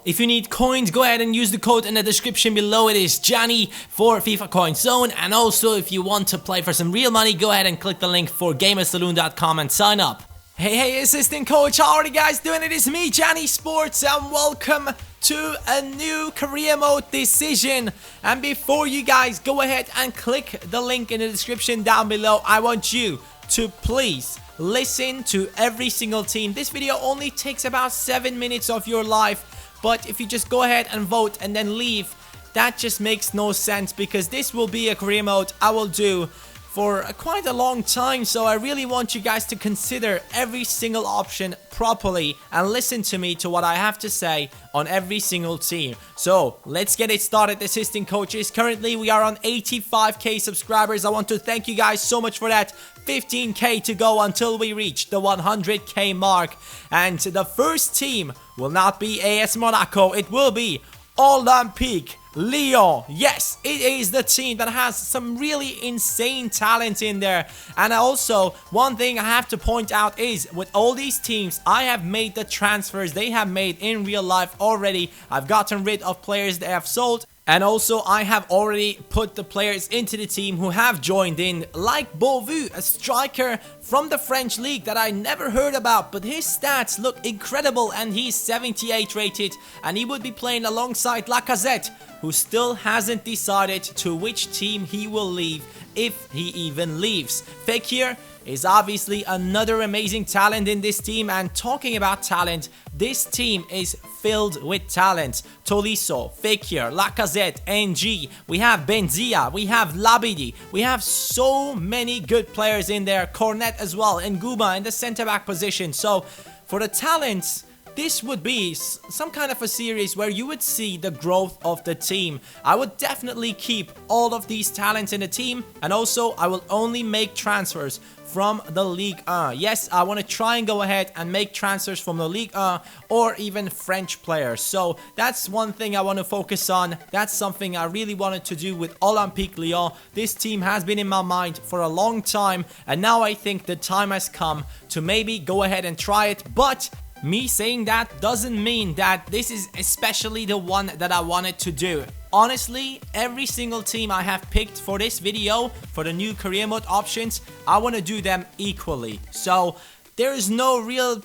If you need coins, go ahead and use the code in the description below. It is Johnny for FIFA Coin Zone. And also, if you want to play for some real money, go ahead and click the link for gamersaloon.com and sign up. Hey, assistant coach, how are you guys doing? It is me, Johnny Sports, and welcome to a new career mode decision. And before you guys go ahead and click the link in the description down below, I want you to please listen to every single team. This video only takes about 7 minutes of your life. But if you just go ahead and vote and then leave, that just makes no sense, because this will be a career mode I will do for quite a long time. So I really want you guys to consider every single option properly and listen to me to what I have to say on every single team. So let's get it started, assistant coaches. Currently we are on 85k subscribers. I want to thank you guys so much for that. 15k to go until we reach the 100k mark, and the first team will not be AS Monaco, it will be Olympique Lyon. Yes, it is the team that has some really insane talent in there. And also, one thing I have to point out is, with all these teams, I have made the transfers they have made in real life already. I've gotten rid of players they have sold. And also, I have already put the players into the team who have joined in, like Beauvu, a striker from the French league that I never heard about, but his stats look incredible, and he's 78 rated, and he would be playing alongside Lacazette, who still hasn't decided to which team he will leave, if he even leaves. Fekir is obviously another amazing talent in this team, and talking about talent, this team is filled with talent. Tolisso, Fekir, Lacazette, NG, we have Benzia, we have Labidi, we have so many good players in there, Cornet as well, and Guma in the center back position. So for the talents, this would be some kind of a series where you would see the growth of the team. I would definitely keep all of these talents in the team, and also I will only make transfers from the Ligue 1. Yes, I want to try and go ahead and make transfers from the Ligue 1 or even French players. So that's one thing I want to focus on. That's something I really wanted to do with Olympique Lyon. This team has been in my mind for a long time, and now I think the time has come to maybe go ahead and try it. But me saying that doesn't mean that this is especially the one that I wanted to do. Honestly, every single team I have picked for this video, for the new career mode options, I want to do them equally. So there is no real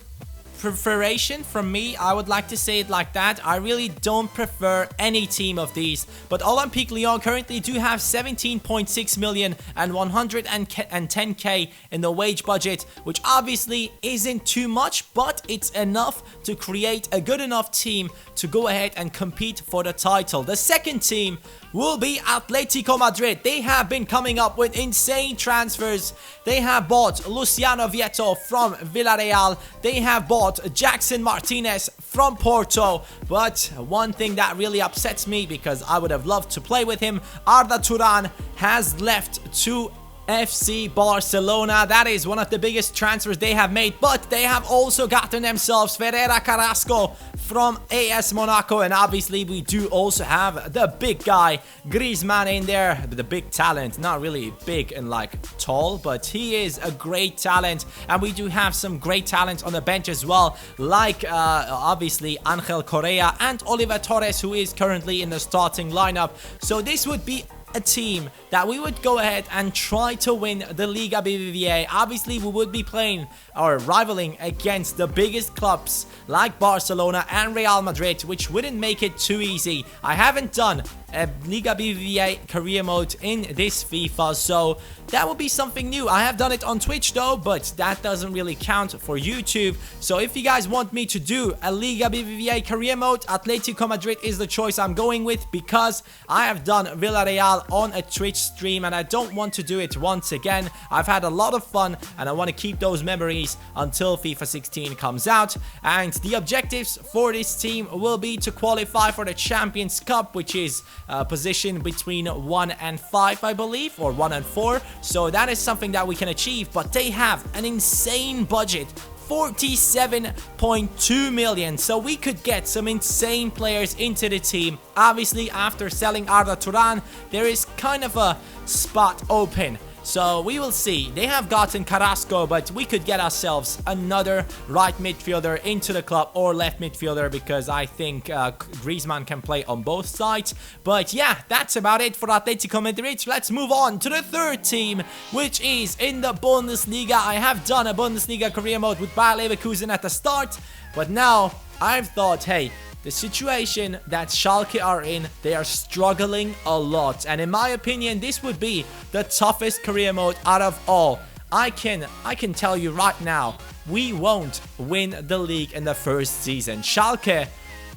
preferation from me, I would like to say it like that. I really don't prefer any team of these, but Olympique Lyon currently do have 17.6 million and 110k in the wage budget, which obviously isn't too much, but it's enough to create a good enough team to go ahead and compete for the title. The second team will be Atletico Madrid. They have been coming up with insane transfers. They have bought Luciano Vieto from Villarreal. They have bought Jackson Martinez from Porto. But one thing that really upsets me, because I would have loved to play with him, Arda Turan has left to FC Barcelona. That is one of the biggest transfers they have made, but they have also gotten themselves Ferreira Carrasco from AS Monaco, and obviously we do also have the big guy Griezmann in there, the big talent. Not really big and like tall, but he is a great talent, and we do have some great talent on the bench as well, like obviously Angel Correa and Oliver Torres, who is currently in the starting lineup. So this would be a team that we would go ahead and try to win the Liga BBVA. Obviously, we would be playing or rivaling against the biggest clubs like Barcelona and Real Madrid, which wouldn't make it too easy. I haven't done a Liga BBVA career mode in this FIFA, so that would be something new. I have done it on Twitch though, but that doesn't really count for YouTube. So if you guys want me to do a Liga BBVA career mode, Atletico Madrid is the choice I'm going with, because I have done Villarreal on a Twitch stream and I don't want to do it once again. I've had a lot of fun and I want to keep those memories until FIFA 16 comes out. And the objectives for this team will be to qualify for the Champions Cup, which is a position between 1 and 5, I believe, or 1 and 4. So that is something that we can achieve, but they have an insane budget, 47.2 million, so we could get some insane players into the team. Obviously, after selling Arda Turan, there is kind of a spot open. So we will see. They have gotten Carrasco, but we could get ourselves another right midfielder into the club, or left midfielder, because I think Griezmann can play on both sides. But yeah, that's about it for Atletico Madrid. Let's move on to the third team, which is in the Bundesliga. I have done a Bundesliga career mode with Bayer Leverkusen at the start, but now I've thought, hey, the situation that Schalke are in, they are struggling a lot. And in my opinion, this would be the toughest career mode out of all. I can tell you right now, we won't win the league in the first season. Schalke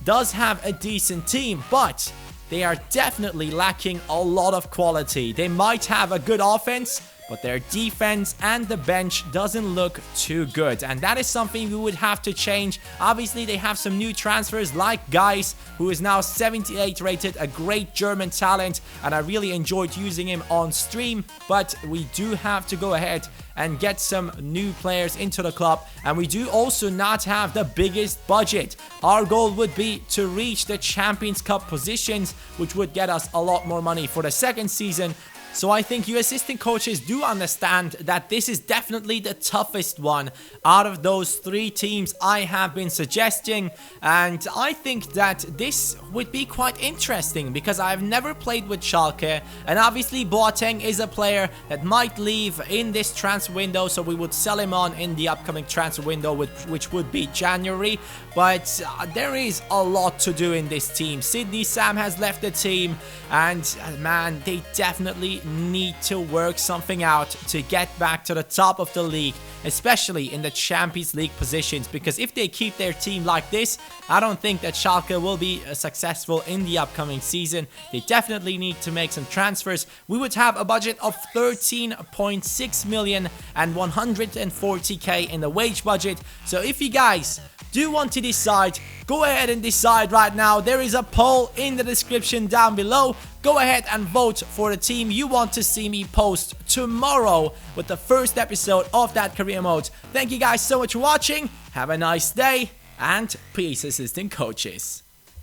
does have a decent team, but they are definitely lacking a lot of quality. They might have a good offense, but their defense and the bench doesn't look too good, and that is something we would have to change. Obviously, they have some new transfers like Geis, who is now 78 rated, a great German talent, and I really enjoyed using him on stream. But we do have to go ahead and get some new players into the club, and we do also not have the biggest budget. Our goal would be to reach the Champions Cup positions, which would get us a lot more money for the second season. So I think you assistant coaches do understand that this is definitely the toughest one out of those three teams I have been suggesting. And I think that this would be quite interesting because I've never played with Schalke. And obviously Boateng is a player that might leave in this transfer window. So we would sell him on in the upcoming transfer window, which would be January. But there is a lot to do in this team. Sydney Sam has left the team. And man, they definitely need to work something out to get back to the top of the league, especially in the Champions League positions, because if they keep their team like this, I don't think that Schalke will be successful in the upcoming season. They definitely need to make some transfers. We would have a budget of 13.6 million and 140k in the wage budget. So if you guys do want to decide, go ahead and decide right now. There is a poll in the description down below. Go ahead and vote for the team you want to see me post tomorrow with the first episode of that career mode. Thank you guys so much for watching. Have a nice day, and peace, assistant coaches.